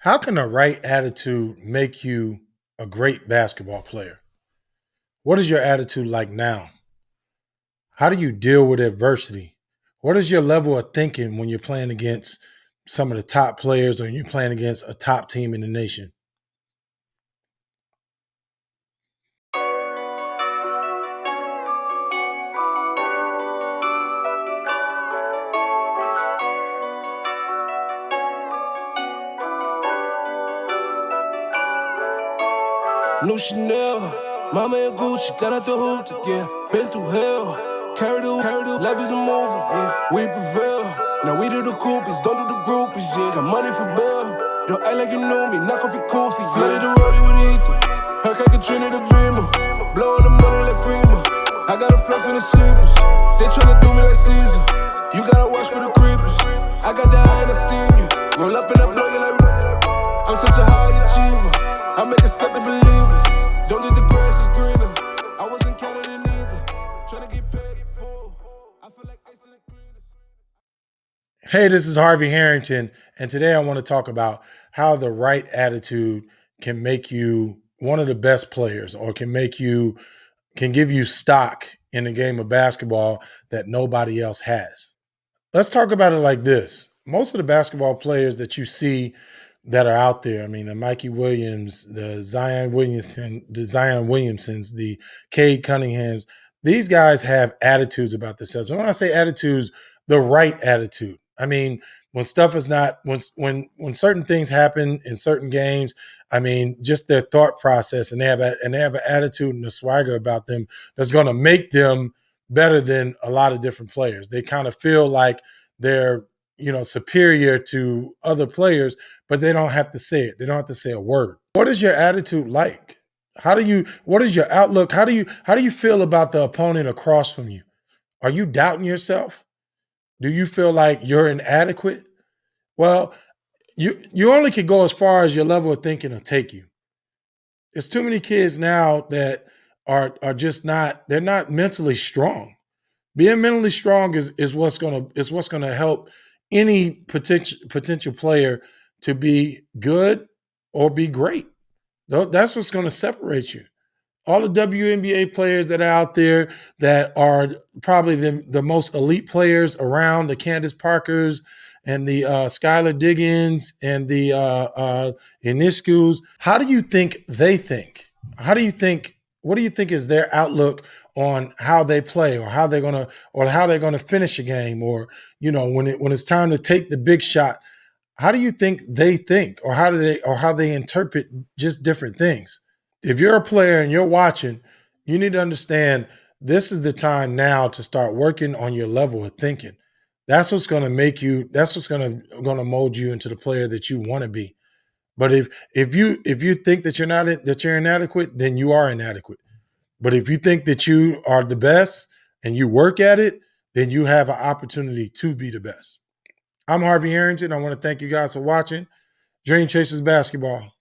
How can the right attitude make you a great basketball player? What is your attitude like now? How do you deal with adversity? What is your level of thinking when you're playing against some of the top players or you're playing against a top team in the nation? New Chanel, mama and Gucci, got out the hoop, yeah. Been through hell, carry the, life is a movie, yeah. We prevail, now we do the coupies, don't do the groupies, yeah. Got money for bail, don't act like you knew me, knock off your koofy, yeah. Flooded the rollie with Ether, Hurricane Katrina the Beamer, blowing the money like Freeman. I got a flex on the sleepers, they tryna do me like Caesar. You gotta watch for the creepers, I got that iron that steam you. Roll up and I blow you like I'm such a high achiever, I make a skeptic believe it. Don't think the grass is greener. I wasn't counted in either. Tryna get paid in full. I feel like ice in the cleaners. Hey, this is Harvey Harrington, and today I want to talk about how the right attitude can make you one of the best players or can give you stock in the game of basketball that nobody else has. Let's talk about it like this. Most of the basketball players that you see that are out there, I mean, the Mikey Williams, the Zion Williamsons, the Cade Cunninghams, these guys have attitudes about themselves. When I say attitudes, the right attitude. I mean, when stuff is not when certain things happen in certain games, I mean, just their thought process and they have an attitude and a swagger about them that's going to make them better than a lot of different players. They kind of feel like they're superior to other players, but they don't have to say it. They don't have to say a word. What is your attitude like? What is your outlook? How do you feel about the opponent across from you? Are you doubting yourself? Do you feel like you're inadequate? Well, you only can go as far as your level of thinking will take you. There's too many kids now that are just not they're not mentally strong. Being mentally strong is what's gonna help any potential player to be good or be great. That's what's going to separate you. All the WNBA players that are out there that are probably the most elite players around, the Candace Parkers and the Skylar Diggins and the Iniskus. How do you think they think? How do you think? What do you think is their outlook on how they play, or how they're gonna finish a game, or when it's time to take the big shot? How do you think, or how they interpret just different things? If you're a player and you're watching, you need to understand this is the time now to start working on your level of thinking. That's what's going to make you. That's what's going to mold you into the player that you want to be. But if you think that you're inadequate, then you are inadequate. But if you think that you are the best and you work at it, then you have an opportunity to be the best. I'm Harvey Harrington. I want to thank you guys for watching Dream Chasers Basketball.